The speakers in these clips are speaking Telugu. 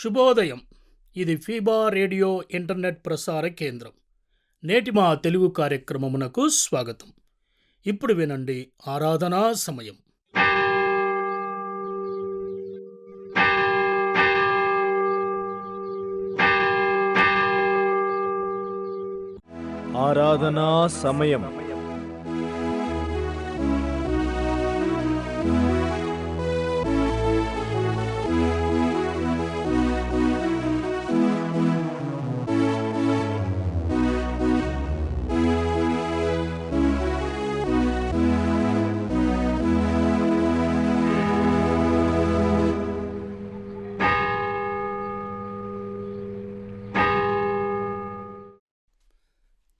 శుభోదయం. ఇది ఫీబా రేడియో ఇంటర్నెట్ ప్రసార కేంద్రం. నేటి మా తెలుగు కార్యక్రమమునకు స్వాగతం. ఇప్పుడు వినండి ఆరాధనా సమయం. ఆరాధనా సమయం.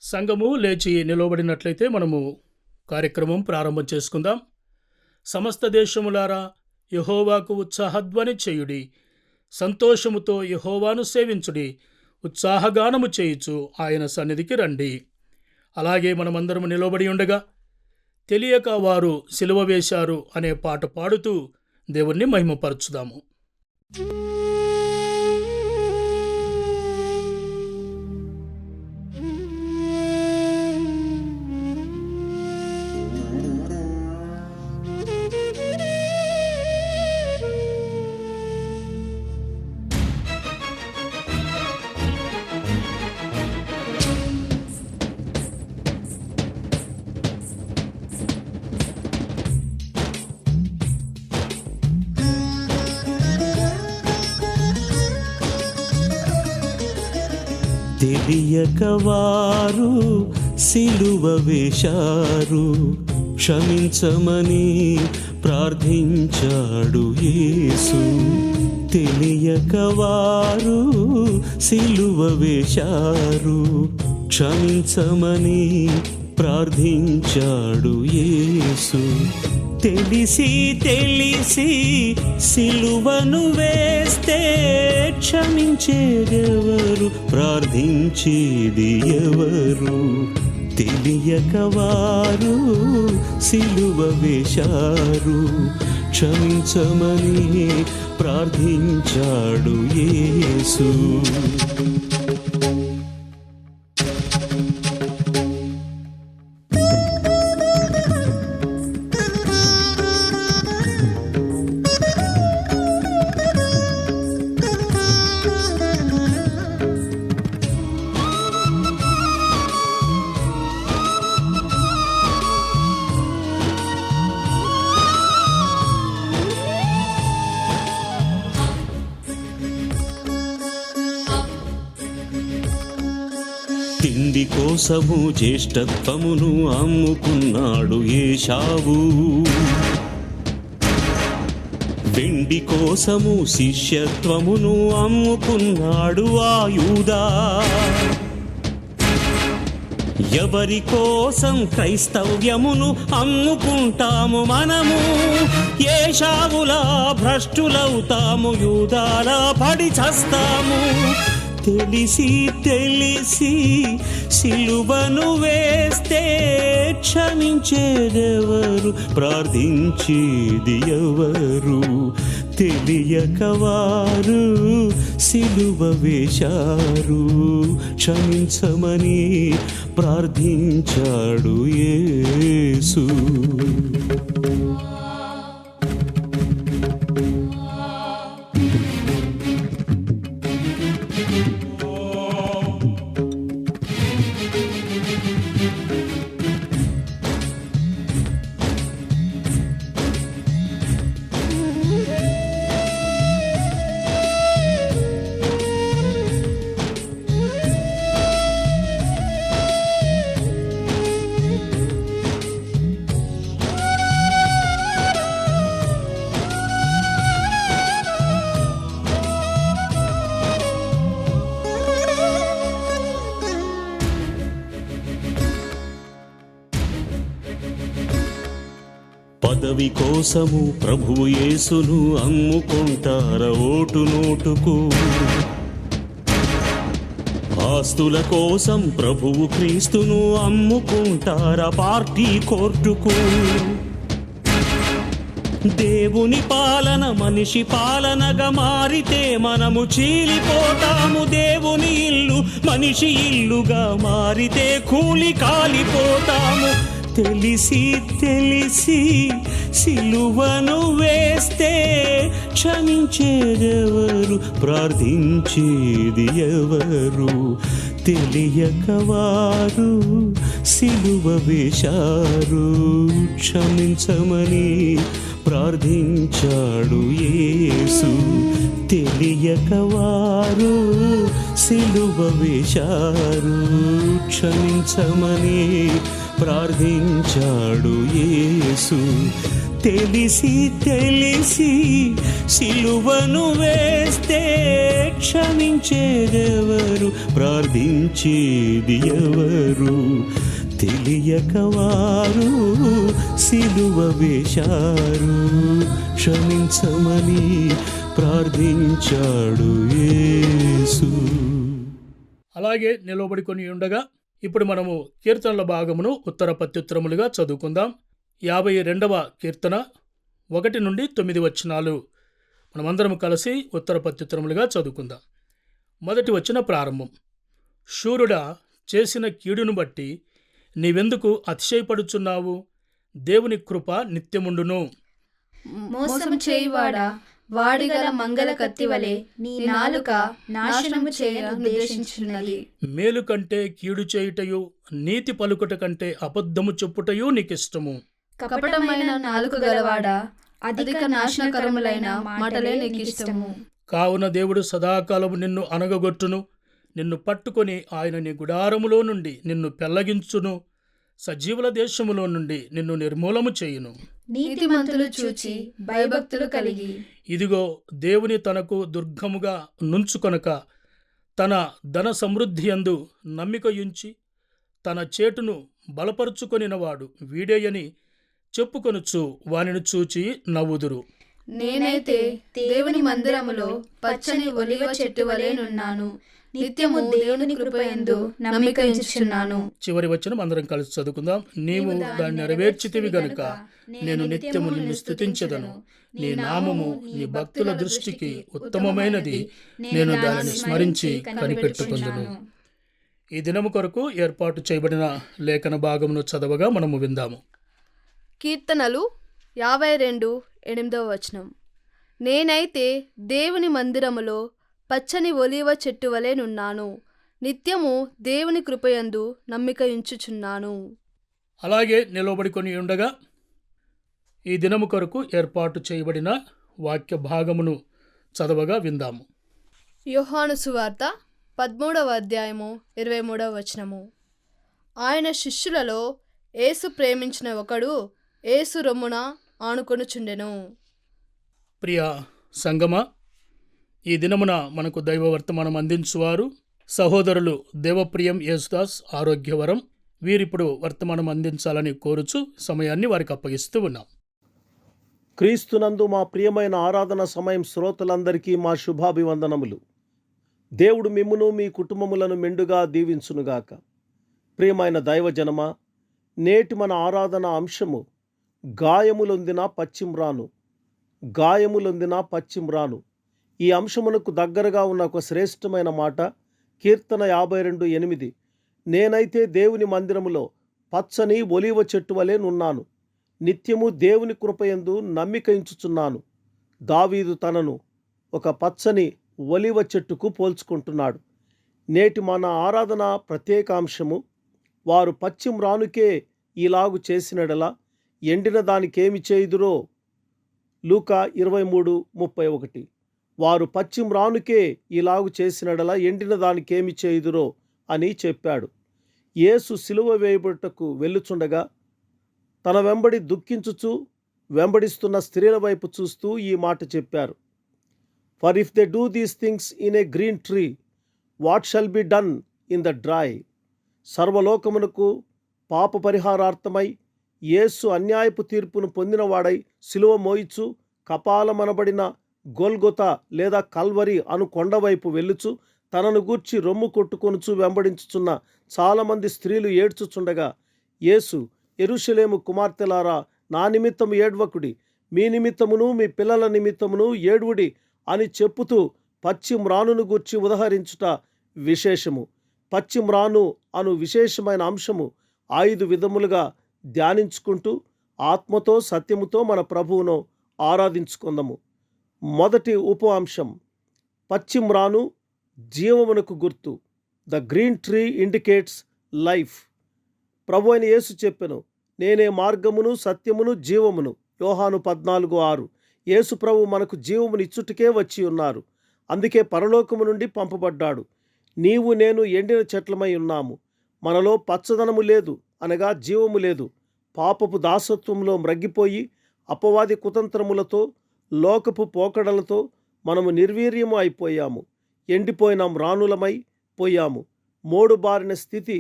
సంఘము లేచి నిలవబడినట్లయితే మనము కార్యక్రమం ప్రారంభం చేసుకుందాం. సమస్త దేశములారా యెహోవాకు ఉత్సాహధ్వని చేయుడి, సంతోషముతో యెహోవాను సేవించుడి, ఉత్సాహగానము చేయుచు ఆయన సన్నిధికి రండి. అలాగే మనమందరము నిలవబడి ఉండగా తెలియక వారు సిలువ వేశారు అనే పాట పాడుతూ దేవుణ్ణి మహిమపరచుదాము. తెలియక వారు సిలువ వేశారు, క్షమించమని ప్రార్థించాడు యేసు. తెలియక వారు సిలువ వేశారు, క్షమించమని ప్రార్థించాడు యేసు. తెలిసి తెలిసి సిలువను వేస్తే క్షమించేదెవరు, ప్రార్థించేది ఎవరు? తెలియక వారు సిలువ వేశారు, క్షమించమని ప్రార్థించాడు యేసు. తిండి కోసము జ్యేష్ఠత్వమును అమ్ముకున్నాడు ఏశావు, వెండి కోసము శిష్యత్వమును అమ్ముకున్నాడు ఆ యూదా. ఎవరి కోసం క్రైస్తవ్యమును అమ్ముకుంటాము మనము? ఏశావులా భ్రష్టులవుతాము, యూదాలా పడి చస్తాము. తెలిసి తెలిసి సిలువను వేస్తే క్షమించేదెవరు, ప్రార్థించేది ఎవరు? తెలియక వారు సిలువ వేశారు, క్షమించమని ప్రార్థించాడు యేసు. పదవి కోసము ప్రభువు యేసును అమ్ముకుంటారా ఓటు నోటుకు? ఆస్తుల కోసం ప్రభువు క్రీస్తును అమ్ముకుంటారా పార్టీ కోర్టుకు? దేవుని పాలన మనిషి పాలనగా మారితే మనము చీలిపోతాము. దేవుని ఇల్లు మనిషి ఇల్లుగా మారితే కూలి కాలిపోతాము. తెలిసి తెలిసి సిలువను వేస్తే క్షమించేదెవరు, ప్రార్థించేది ఎవరు? తెలియక వారు సిలువ వేశారు, క్షమించమని ప్రార్థించాడు యేసు. తెలియక వారు సిలువ వేశారు, క్షమించమని ప్రార్థించాడు యేసు. తెలిసి తెలిసి సిలువను వేస్తే క్షమించేదెవరు, ప్రార్థించేది ఎవరు? తెలియక వారు సిలువ వేశారు, క్షమించమని ప్రార్థించాడు యేసు. అలాగే నిలబడుకొని ఉండగా ఇప్పుడు మనము కీర్తనల భాగమును ఉత్తర ప్రత్యుత్తరములుగా చదువుకుందాం. 52వ కీర్తన 1 నుండి 9 వచనాలు మనమందరం కలిసి ఉత్తర ప్రత్యుత్తరములుగా చదువుకుందాం. మొదటి వచన ప్రారంభం. శూరుడా, చేసిన కీడును బట్టి నీవెందుకు అతిశయపడుచున్నావు? దేవుని కృప నిత్యముండును. మోసం చేయువాడా, వాడిగల మంగళ కత్తివలే నీ నాలుక నాశనము చేయ ఉద్దేశించున్నది. మేలు కంటే కీడు చేయుటయు, నీతి పలుకుట కంటే అబద్ధము చెప్పుటయు నీకిష్టము. కపటమైన నాలుక గలవాడా, అధిక నాశనకరములైన మాటలే నీకు ఇష్టము. కావున దేవుడు సదాకాలము నిన్ను అనగగొట్టును, నిన్ను పట్టుకొని ఆయన నీ గుడారములో నుండి నిన్ను పెళ్లగించును, సజీవుల దేశములో నుండి నిన్ను నిర్మూలము చేయును. నీతిమంతులు చూచి భయభక్తులు కలిగి ఇదిగో, దేవుని తనకు దుర్గముగా నుంచుకొనక తన ధన సమృద్ధి యందు నమ్మికయుంచి తన చేటును బలపరుచుకొనినవాడు వీడేయని చెప్పుకొనుచు వానిని చూచి నవ్వుదురు. నేనైతే దేవుని మందిరములో పచ్చని ఒలివ చెట్టు వలె నున్నాను. నిత్యము దేవుని కృపయందు నమ్మిక ఉంచుచున్నాను. చివరి వచనం అందరం కలిసి చదువుకుందాం. నీవు దాన్ని నెరవేర్చితివి గనుక నేను నిత్యము నిన్ను స్తుతించెదను. నీ నామము నీ భక్తుల దృష్టికి ఉత్తమమైనది, నేను దానిని స్మరించి కనిపెట్టుకుందును. ఈ దినము కొరకు ఏర్పాటు చేయబడిన లేఖన భాగమును చదవగా మనము విందాము. కీర్తనలు 52:8 నేనైతే దేవుని మందిరములో పచ్చని ఒలీవ చెట్టు వలె నున్నాను. నిత్యము దేవుని కృపయందు నమ్మిక ఉంచుచున్నాను. అలాగే నిలబడుకొని ఉండగా ఈ దినము కొరకు ఏర్పాటు చేయబడిన వాక్య భాగమును చదవగా విందాము. యోహాను సువార్త 13:23 ఆయన శిష్యులలో యేసు ప్రేమించిన ఒకడు యేసు రొమ్మున ఆనుకొనుచుండెను. ప్రియ సంగమా, ఈ దినమున మనకు దైవ వర్తమానం అందించువారు సహోదరులు దేవప్రియం యేసుదాస్ ఆరోగ్యవరం. వీరిప్పుడు వర్తమానం అందించాలని కోరుచు సమయాన్ని వారికి అప్పగిస్తూ ఉన్నాం. క్రీస్తునందు మా ప్రియమైన ఆరాధన సమయం శ్రోతలందరికీ మా శుభాభివందనములు. దేవుడు మిమ్మును మీ కుటుంబములను మెండుగా దీవించునుగాక. ప్రియమైన దైవజనమా, నేటి మన ఆరాధన అంశము గాయములొందిన పచ్చిమ్రాను. గాయములొందిన పచ్చిమ్రాను. ఈ అంశమునకు దగ్గరగా ఉన్న ఒక శ్రేష్టమైన మాట కీర్తన 52:8 నేనైతే దేవుని మందిరములో పచ్చని ఒలీవ చెట్టు వలె నున్నాను. నిత్యము దేవుని కృపయందు నమ్మిక ఉంచుచున్నాను. దావీదు తనను ఒక పచ్చని ఒలీవ చెట్టుకు పోల్చుకుంటున్నాడు. నేటి మన ఆరాధన ప్రత్యేకాంశము వారు పచ్చిమ్రానుకే ఇలాగు చేసినడలా ఎండిన దానికేమి చేయుదురో. లూకా 23:31 వారు పచ్చిమ్రానుకే ఇలాగు చేసినడలా ఎండిన దానికేమి చేయుదురో అని చెప్పాడు. యేసు సిలువ వేయబడుటకు వెళ్ళుచుండగా తన వెంబడి దుఃఖించుచు వెంబడిస్తున్న స్త్రీల వైపు చూస్తూ ఈ మాట చెప్పారు. For if they do these things in a green tree, what shall be done in the dry. సర్వలోకమునకు పాప పరిహారార్థమై యేసు అన్యాయపు తీర్పును పొందినవాడై సిలువ మోయిచు కపాలమనబడిన గొల్గొతా లేదా కల్వరి అను కొండవైపు వెళ్ళుచు తనను గూర్చి రొమ్ము కొట్టుకొనుచు వెంబడించుచున్న చాలామంది స్త్రీలు ఏడ్చుచుండగా యేసు, యెరూషలేము కుమార్తెలారా, నా నిమిత్తము ఏడ్వకుడి, మీ నిమిత్తమును మీ పిల్లల నిమిత్తమును ఏడువుడి అని చెప్పుతూ పచ్చి మ్రానును గూర్చి ఉదహరించుట విశేషము. పచ్చి మ్రాను అను విశేషమైన అంశము 5 విధములుగా ధ్యానించుకుంటూ ఆత్మతో సత్యముతో మన ప్రభువును ఆరాధించుకుందాము. మొదటి ఉప అంశం, పచ్చి మ్రాను జీవమునకు గుర్తు. The green tree indicates life. ప్రభు అయిన యేసు చెప్పెను, నేనే మార్గమును సత్యమును జీవమును. యోహాను 14:6. యేసు ప్రభు మనకు జీవమునిచ్చుటకే వచ్చి ఉన్నారు. అందుకే పరలోకము నుండి పంపబడ్డాడు. నీవు నేను ఎండిన చెట్లమై ఉన్నాము. మనలో పచ్చదనము లేదు, అనగా జీవము లేదు. పాపపు దాసత్వంలో మ్రగ్గిపోయి అపవాది కుతంత్రములతో లోకపు పోకడలతో మనము నిర్వీర్యము అయిపోయాము. ఎండిపోయిన మ్రానులమై పోయాము. మోడుబారిన స్థితి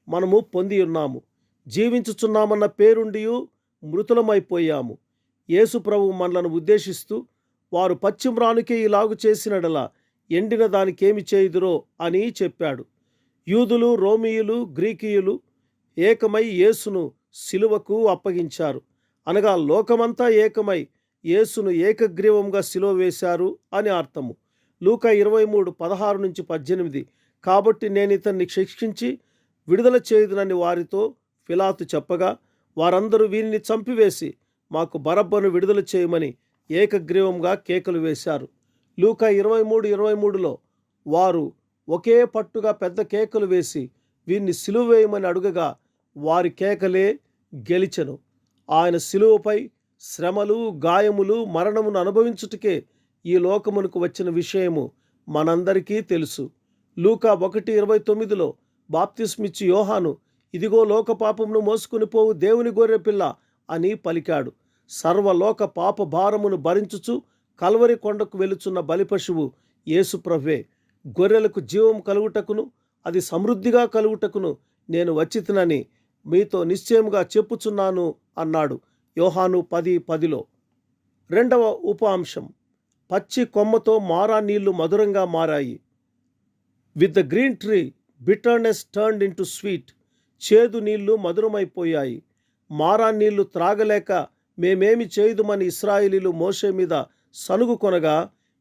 మనము పొంది ఉన్నాము. జీవించుచున్నామన్న పేరుండియు మృతులమైపోయాము. యేసు ప్రభు మనలను ఉద్దేశిస్తూ, వారు పచ్చి మ్రానుకే ఇలాగు చేసినడలా ఎండిన దానికేమి చేయుదురో అని చెప్పాడు. యూదులు, రోమీయులు, గ్రీకీయులు ఏకమై యేసును సిలువకు అప్పగించారు. అనగా లోకమంతా ఏకమై యేసును ఏకగ్రీవంగా సిలువ వేశారు అని అర్థము. లూకా 23:16-18. కాబట్టి నేను ఇతన్ని శిక్షించి విడుదల చేయుదునని వారితో పిలాతు చెప్పగా, వారందరూ వీరిని చంపివేసి మాకు బరబ్బను విడుదల చేయమని ఏకగ్రీవంగా కేకలు వేశారు. లూకా 23:23లో వారు ఒకే పట్టుగా పెద్ద కేకలు వేసి వీరిని సిలువ వేయమని అడుగగా వారి కేకలే గెలిచెను. ఆయన సిలువపై శ్రమలు, గాయములు, మరణమును అనుభవించుటకే ఈ లోకమునకు వచ్చిన విషయము మనందరికీ తెలుసు. లూకా 1:29లో బాప్తిస్మిచ్చి యోహాను, ఇదిగో లోక పాపమును మోసుకుని పోవు దేవుని గొర్రెపిల్ల అని పలికాడు. సర్వలోక పాప భారమును భరించుచు కల్వరి కొండకు వెలుచున్న బలిపశువు యేసు ప్రభువే. గొర్రెలకు జీవం కలుగుటకును అది సమృద్ధిగా కలుగుటకును నేను వచ్చితినని మీతో నిశ్చయముగా చెప్పుచున్నాను అన్నాడు. యోహాను 10:10లో. రెండవ ఉప అంశం, పచ్చి కొమ్మతో మారా నీళ్లు మధురంగా మారాయి. With the green tree bitterness turned into sweet. చేదు నీళ్లు మధురమైపోయాయి. మారా నీళ్లు త్రాగలేక మేమేమి చేయుదుమని ఇశ్రాయేలీలు మోషే మీద సనుగు కొనగా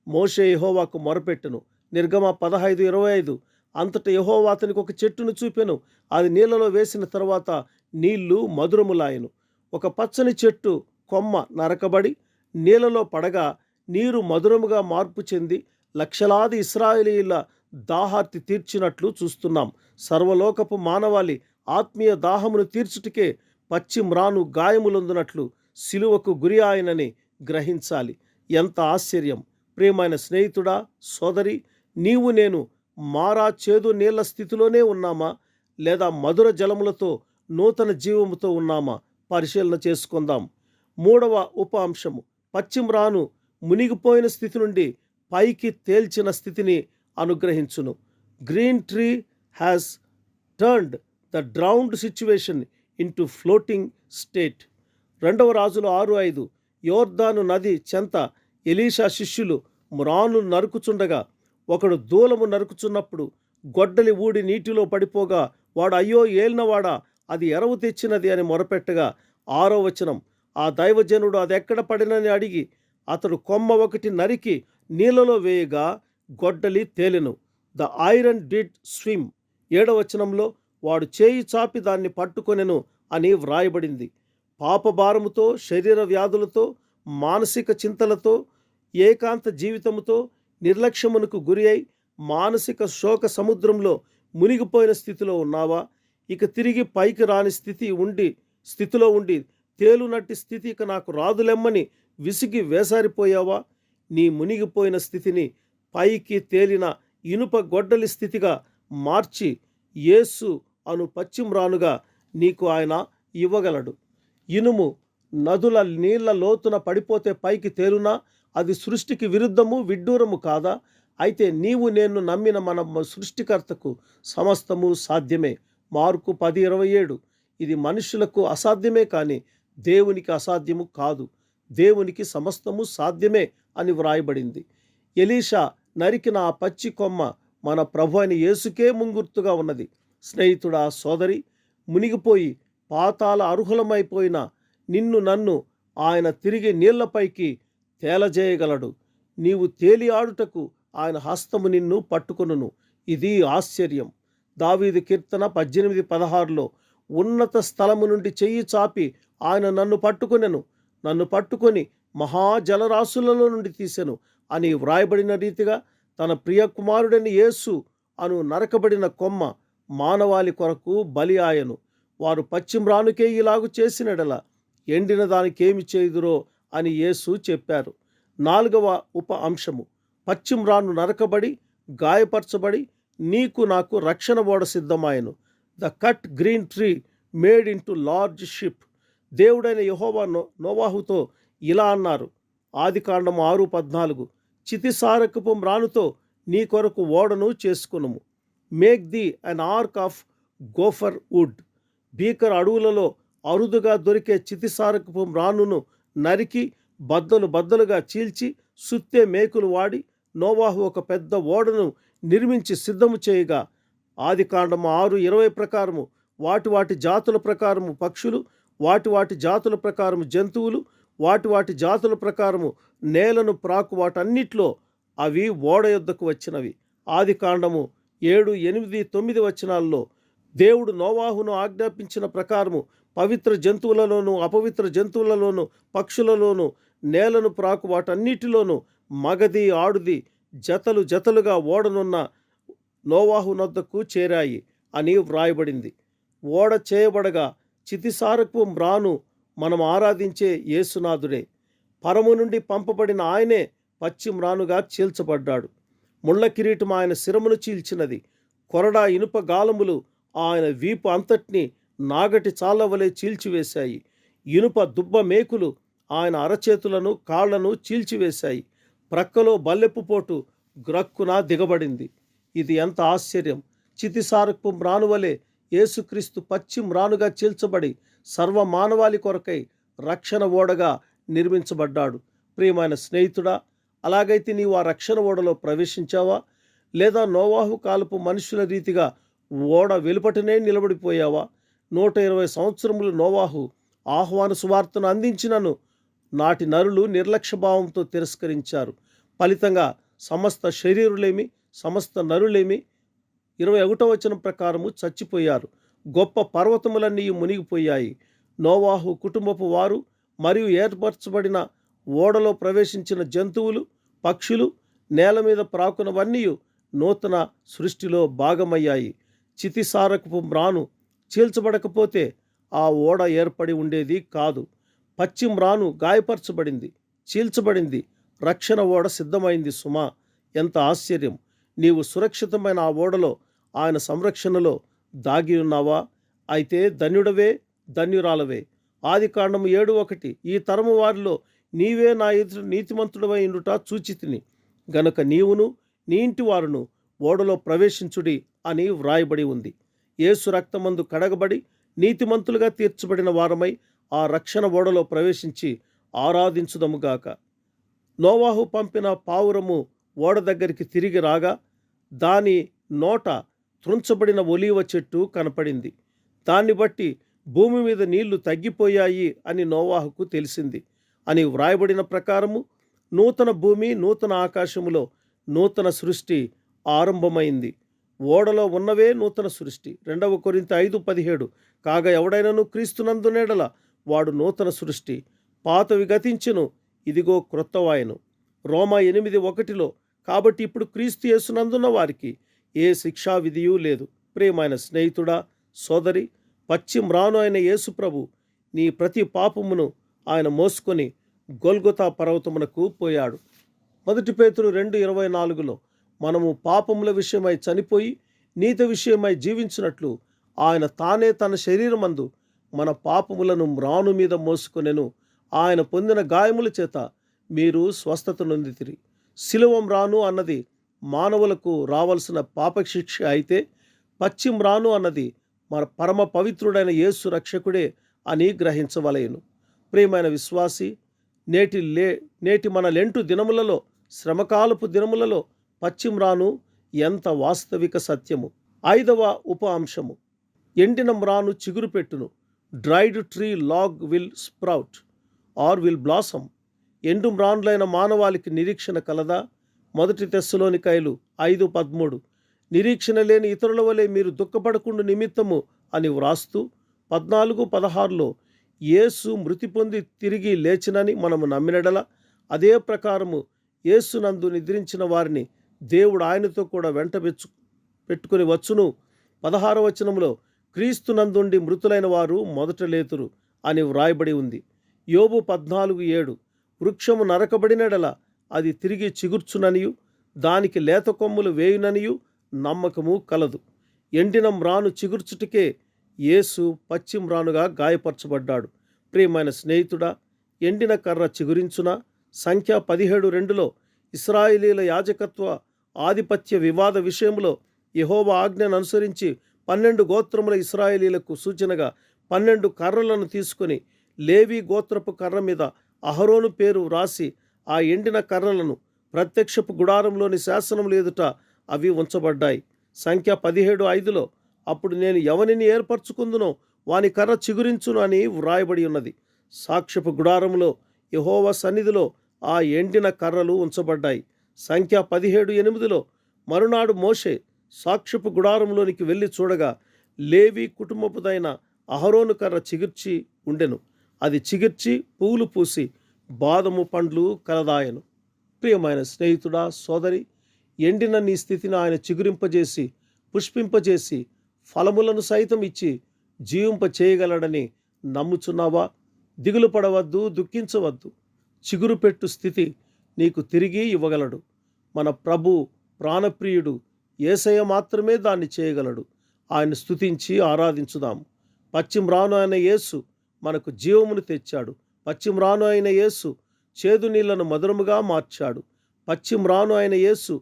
మోషే యెహోవాకు మొరపెట్టెను. నిర్గమ 15:25. అంతట యెహోవా అతనికి ఒక చెట్టును చూపెను. అది నీళ్లలో వేసిన తర్వాత నీళ్లు మధురములాయెను. ఒక పచ్చని చెట్టు కొమ్మ నరకబడి నీళ్లలో పడగా నీరు మధురముగా మార్పు చెంది లక్షలాది ఇశ్రాయేలీయుల దాహార్తి తీర్చినట్లు చూస్తున్నాం. సర్వలోకపు మానవాళి ఆత్మీయ దాహమును తీర్చుటకే పచ్చి మ్రాను గాయములొందునట్లు సిలువకు గురి ఆయనని గ్రహించాలి. ఎంత ఆశ్చర్యం! ప్రియమైన స్నేహితుడా, సోదరి, నీవు నేను మారా చేదు నీళ్ల స్థితిలోనే ఉన్నామా, లేదా మధుర జలములతో నూతన జీవముతో ఉన్నామా? పరిశీలన చేసుకుందాం. మూడవ ఉప అంశము, పచ్చి మ్రాను మునిగిపోయిన స్థితి నుండి పైకి తేల్చిన స్థితిని అనుగ్రహించును. Green tree has turned the drowned situation into floating state. 2 రాజులు 6:5. యోర్దాను నది చెంత ఎలీషా శిష్యులు మ్రాను నరుకుచుండగా ఒకడు దూలము నరుకుచున్నప్పుడు గొడ్డలి ఊడి నీటిలో పడిపోగా వాడు, అయ్యో ఏలినవాడా, అది ఎరవు తెచ్చినది అని మొరపెట్టగా 6వ వచనం, ఆ దైవజనుడు అది ఎక్కడ పడినని అడిగి అతడు కొమ్మ ఒకటి నరికి నీళ్ళలో వేయగా గొడ్డలి తేలెను. The iron did swim. 7వ వచనంలో వాడు చేయి చాపి దాన్ని పట్టుకొనెను అని వ్రాయబడింది. పాపభారముతో, శరీర వ్యాధులతో, మానసిక చింతలతో, ఏకాంత జీవితముతో నిర్లక్ష్యమునకు గురి అయి మానసిక శోక సముద్రంలో మునిగిపోయిన స్థితిలో ఉన్నావా? ఇక తిరిగి పైకి రాని స్థితిలో ఉండి తేలునట్టి స్థితి ఇక నాకు రాదులెమ్మని విసిగి వేసారిపోయావా? నీ మునిగిపోయిన స్థితిని పైకి తేలిన ఇనుప గొడ్డలి స్థితిగా మార్చి యేసు అను పచ్చిమ్రానుగా నీకు ఆయన ఇవ్వగలడు. ఇనుము నదుల నీళ్ల లోతున పడిపోతే పైకి తేలునా? అది సృష్టికి విరుద్ధము, విడ్డూరము కాదా? అయితే నీవు నేను నమ్మిన మన సృష్టికర్తకు సమస్తము సాధ్యమే. మార్కు 10:27. ఇది మనుషులకు అసాధ్యమే కానీ దేవునికి అసాధ్యము కాదు. దేవునికి సమస్తము సాధ్యమే అని వ్రాయబడింది. ఎలీషా నరికిన ఆ పచ్చి కొమ్మ మన ప్రభు అయిన యేసుకే ముంగుర్తుగా ఉన్నది. స్నేహితుడా, సోదరి, మునిగిపోయి పాతాళ అర్హులమైపోయిన నిన్ను నన్ను ఆయన తిరిగి నీళ్లపైకి తేలజేయగలడు. నీవు తేలి ఆడుటకు ఆయన హస్తము నిన్ను పట్టుకొనును. ఇది ఆశ్చర్యం. దావీదు కీర్తన 18:16లో ఉన్నత స్థలము నుండి చెయ్యి చాపి ఆయన నన్ను పట్టుకొనెను, నన్ను పట్టుకొని మహాజలరాశులలో నుండి తీసెను అని వ్రాయబడిన రీతిగా తన ప్రియకుమారుడైన యేసు అను నరకబడిన కొమ్మ మానవాళి కొరకు బలి ఆయను. వారు పశ్చిమ్రానుకే ఇలాగు చేసినడల ఎండిన దానికేమి చేయుదురో అని యేసు చెప్పారు. 4వ ఉప అంశము, పశ్చిమ్రాను నరకబడి గాయపరచబడి నీకు నాకు రక్షణ ఓడ సిద్ధమాయను. The cut green tree made into large ship. దేవుడైన యెహోవా నోవాహుతో ఇలా అన్నారు. ఆదికాండము 6:14, చితిసారకపు మ్రానుతో నీ కొరకు ఓడను చేసుకునుము. Make thee an ark of gopher wood. భీకర అడవులలో అరుదుగా దొరికే చితిసారకపు మ్రానును నరికి బద్దలు బద్దలుగా చీల్చి సుత్తే మేకులు వాడి నోవాహు ఒక పెద్ద ఓడను నిర్మించి సిద్ధము చేయగా, ఆదికాండము 6:20 ప్రకారము వాటి జాతుల ప్రకారము పక్షులు, వాటి జాతుల ప్రకారము జంతువులు, వాటి జాతుల ప్రకారము నేలను ప్రాకు వాటన్నిట్లో అవి ఓడ యొద్దకు వచ్చినవి. ఆదికాండము 7, 8, 9 వచనాల్లో దేవుడు నోవాహును ఆజ్ఞాపించిన ప్రకారము పవిత్ర జంతువులలోను అపవిత్ర జంతువులలోను పక్షులలోను నేలను ప్రాకు వాటన్నిటిలోనూ మగది ఆడుది జతలు జతలుగా ఓడనున్న నోవాహు నొద్దకు చేరాయి అని వ్రాయబడింది. ఓడ చేయబడగా చితిసారపు మ్రాను మనం ఆరాధించే యేసునాథుడే. పరము నుండి పంపబడిన ఆయనే పశ్చిమ్రానుగా చీల్చబడ్డాడు. ముళ్ళ కిరీటం ఆయన శిరమును చీల్చినది. కొరడా ఇనుప గాలములు ఆయన వీపు అంతటిని నాగటి చాలవలే చీల్చివేశాయి. ఇనుప దుబ్బ మేకులు ఆయన అరచేతులను కాళ్లను చీల్చివేశాయి. ప్రక్కలో బల్లెపు పోటు గ్రక్కున దిగబడింది. ఇది ఎంత ఆశ్చర్యం! చితిసారపు మ్రానువలే యేసుక్రీస్తు పశ్చిమ్రానుగా చీల్చబడి సర్వమానవాళి కొరకై రక్షణ ఓడగా నిర్మించబడ్డాడు. ప్రియమైన స్నేహితుడా, అలాగైతే నీవు ఆ రక్షణ ఓడలో ప్రవేశించావా? లేదా నోవాహు కాలపు మనుషుల రీతిగా ఓడ వెలుపటనే నిలబడిపోయావా? 120 సంవత్సరములు నోవాహు ఆహ్వాన సువార్తను అందించినను నాటి నరులు నిర్లక్ష్యభావంతో తిరస్కరించారు. ఫలితంగా సమస్త శరీరులేమి సమస్త నరులేమి 21వ వచనం ప్రకారము చచ్చిపోయారు. గొప్ప పర్వతములన్నీ మునిగిపోయాయి. నోవాహు కుటుంబపు వారు మరియు ఏర్పరచబడిన ఓడలో ప్రవేశించిన జంతువులు పక్షులు నేల మీద ప్రాకునవన్నీ నూతన సృష్టిలో భాగమయ్యాయి. చితిసారకపు మ్రాను చీల్చబడకపోతే ఆ ఓడ ఏర్పడి ఉండేది కాదు. పశ్చిమ్రాను గాయపరచబడింది, చీల్చబడింది, రక్షణ ఓడ సిద్ధమైంది. సుమా, ఎంత ఆశ్చర్యం! నీవు సురక్షితమైన ఆ ఓడలో ఆయన సంరక్షణలో దాగి ఉన్నావా? అయితే ధన్యుడవే, ధన్యురాలవే. ఆదికాండము 7:1, ఈ తరము వారిలో నీవే నా ఎదుట నీతిమంతుడవై ఉండుట చూచితిని గనుక నీవును నీ ఇంటి వారును ఓడలో ప్రవేశించుడి అని వ్రాయబడి ఉంది. యేసు రక్తమందు కడగబడి నీతిమంతులుగా తీర్చబడిన వారమై ఆ రక్షణ ఓడలో ప్రవేశించి ఆరాధించుదముగాక. నోవాహు పంపిన పావురము ఓడ దగ్గరికి తిరిగి రాగా దాని నోట త్రుంచబడిన ఒలీవ చెట్టు కనపడింది. దాన్ని బట్టి భూమి మీద నీళ్లు తగ్గిపోయాయి అని నోవాహుకు తెలిసింది అని వ్రాయబడిన ప్రకారము నూతన భూమి నూతన ఆకాశములో నూతన సృష్టి ఆరంభమైంది. ఓడలో ఉన్నవే నూతన సృష్టి. 2 కొరింథీ 5:17, కాగా ఎవడైనను క్రీస్తునందునేడల వాడు నూతన సృష్టి, పాతవి గతించెను, ఇదిగో క్రొత్తవాయెను. రోమా 8:1, కాబట్టి ఇప్పుడు క్రీస్తు యేసునందున్న వారికి ఏ శిక్షా విధియూ లేదు. ప్రియమైన స్నేహితుడా, సోదరి, పశ్చిమ్రాను అయిన యేసు ప్రభు నీ ప్రతి పాపమును ఆయన మోసుకొని గొల్గొతా పర్వతమునకు పోయాడు. 1 పేతురు 2:24లో మనము పాపముల విషయమై చనిపోయి నీతి విషయమై జీవించినట్లు ఆయన తానే తన శరీరమందు మన పాపములను మ్రాను మీద మోసుకొనెను. ఆయన పొందిన గాయముల చేత మీరు స్వస్థత నొందితిరి. శిలువ మ్రాను అన్నది మానవులకు రావలసిన పాపశిక్ష అయితే పశ్చిమ్రాను అన్నది మన పరమ పవిత్రుడైన యేసు రక్షకుడే అని గ్రహించవలెను. ప్రియమైన విశ్వాసి, నేటి మన లెంటు దినములలో శ్రమకాలపు దినములలో పశ్చిమ్రాను ఎంత వాస్తవిక సత్యము. 5వ ఉప అంశము, ఎండిన మ్రాను చిగురు పెట్టును. Dried tree log will sprout. Or will blossom. ఎండు మ్రాన్లైన మానవాళికి నిరీక్షణ కలదా? 1 తెస్సలోనికైలు 5:13. నిరీక్షణ లేని ఇతరుల వలె మీరు దుఃఖపడకుండా నిమిత్తము అని వ్రాస్తూ 14:16లో యేసు మృతి పొంది తిరిగి లేచినని మనము నమ్మినడల అదే ప్రకారము యేసునందు నిద్రించిన వారిని దేవుడు ఆయనతో కూడా పెట్టుకుని వచ్చును. 16వ వచనంలో క్రీస్తునందుండి మృతులైన వారు మొదట లేతురు అని వ్రాయబడి ఉంది. యోబు 14:7 వృక్షము నరకబడినడల అది తిరిగి చిగుర్చుననియు దానికి లేత కొమ్ములు వేయుననియు నమ్మకము కలదు. ఎండిన మ్రాను చిగుర్చుటికే యేసు పచ్చి మ్రానుగా గాయపరచబడ్డాడు. ప్రియమైన స్నేహితుడా, ఎండిన కర్ర చిగురించునా? సంఖ్య 17:2లో ఇశ్రాయేలీల యాజకత్వ ఆధిపత్య వివాద విషయంలో యెహోవా ఆజ్ఞను అనుసరించి 12 గోత్రముల ఇశ్రాయేలీలకు సూచనగా 12 కర్రలను తీసుకొని లేవి గోత్రపు కర్ర మీద అహరోను పేరు వ్రాసి ఆ ఎండిన కర్రలను ప్రత్యక్షపు గుడారంలోని శాసనములు ఎదుట అవి ఉంచబడ్డాయి. సంఖ్య 17:5లో అప్పుడు నేను ఎవనిని ఏర్పరచుకుందునో వాని కర్ర చిగురించును అని వ్రాయబడి ఉన్నది. సాక్ష్యపు గుడారంలో యెహోవా సన్నిధిలో ఆ ఎండిన కర్రలు ఉంచబడ్డాయి. సంఖ్య 17:8లో మరునాడు మోషే సాక్ష్యపు గుడారంలోనికి వెళ్ళి చూడగా లేవి కుటుంబపుదైన అహరోను కర్ర చిగిర్చి ఉండెను. అది చిగిర్చి పువ్వులు పూసి బాదము పండ్లు కలదాయను. ప్రియమైన స్నేహితుడా, సోదరి, ఎండిన నీ స్థితిని ఆయన చిగురింపజేసి పుష్పింపజేసి ఫలములను సైతం ఇచ్చి జీవింప చేయగలడని నమ్ముచున్నావా? దిగులు పడవద్దు, దుఃఖించవద్దు. చిగురు పెట్టు స్థితి నీకు తిరిగి ఇవ్వగలడు. మన ప్రభు ప్రాణప్రియుడు యేసయ్య మాత్రమే దాన్ని చేయగలడు. ఆయన స్తుతించి ఆరాధించుదాము. పచ్చిమ్రాను అయిన యేసు మనకు జీవమును తెచ్చాడు. పచ్చిమ్రాను అయిన యేసు చేదు నీళ్లను మధురముగా మార్చాడు. పచ్చిమ్రాను అయిన యేసు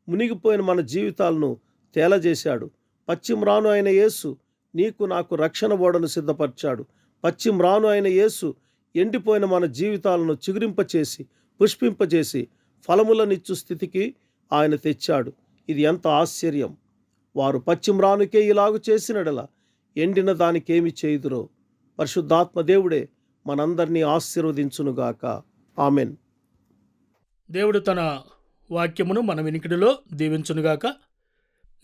మునిగిపోయిన మన జీవితాలను తేలజేశాడు. పచ్చిమ్రాను అయిన యేసు నీకు నాకు రక్షణ ఓడను సిద్ధపరిచాడు. పచ్చిమ్రాను అయిన యేసు ఎండిపోయిన మన జీవితాలను చిగురింపచేసి పుష్పింపచేసి ఫలములనిచ్చు స్థితికి ఆయన తెచ్చాడు. ఇది ఎంత ఆశ్చర్యం! వారు పచ్చిమ్రానుకే ఇలాగు చేసినడలా ఎండిన దానికేమి చేయుదురో. పరిశుద్ధాత్మ దేవుడే మనందరినీ ఆశీర్వదించునుగాక. ఆమెన్. దేవుడు తన వాక్యమును మన వినికిడిలో దీవించునుగాక.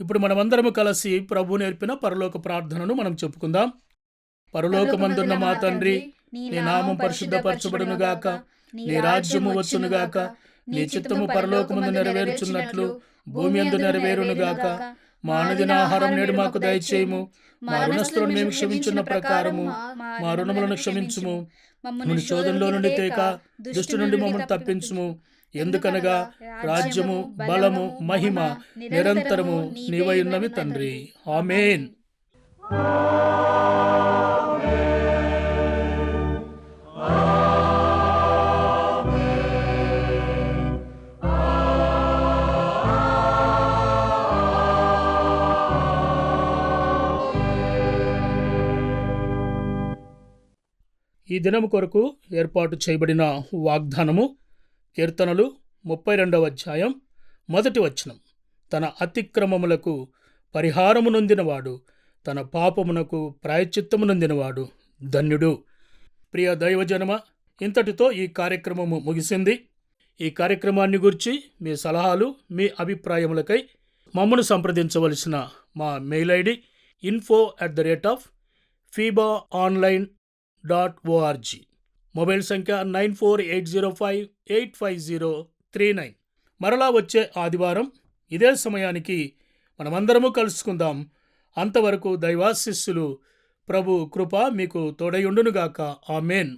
ఇప్పుడు మనమందరము కలిసి ప్రభు నేర్పిన పరలోక ప్రార్థనను మనం చెప్పుకుందాం. పరలోకమందున్న మా తండ్రి, నీ నామం పరిశుద్ధపరచబడునుగాక, నీ రాజ్యము వచ్చునుగాక, నీ చిత్తము పరలోకమందు నెరవేరుచున్నట్లు భూమి యందు నెరవేరునుగాక. మా అనుదిన ఆహారం నేడు మాకు దయచేయము. మా రుణస్థులను మేము క్షమించున్న ప్రకారము మా రుణములను క్షమించుము. మమ్మల్ని శోధనలో నుండి తేక దుష్టు నుండి మమ్మల్ని తప్పించుము. ఎందుకనగా రాజ్యము, బలము, మహిమ నిరంతరము నీవై ఉన్నవి తండ్రి. ఆమేన్. ఈ దినము కొరకు ఏర్పాటు చేయబడిన వాగ్దానము కీర్తనలు 32వ అధ్యాయం 1వ వచనం. తన అతిక్రమములకు పరిహారము నొందినవాడు, తన పాపమునకు ప్రాయశ్చిత్తము నొందినవాడు ధన్యుడు. ప్రియ దైవజనమ, ఇంతటితో ఈ కార్యక్రమము ముగిసింది. ఈ కార్యక్రమాన్ని గురించి మీ సలహాలు, మీ అభిప్రాయములకై మమ్మను సంప్రదించవలసిన మా మెయిల్ ఐడి info@fibaonline.org. మొబైల్ సంఖ్య 9480585039. మరలా వచ్చే ఆదివారం ఇదే సమయానికి మనమందరము కలుసుకుందాం. అంతవరకు దైవాశీస్సులు, ప్రభు కృప మీకు తోడయుండునుగాక. ఆమెన్.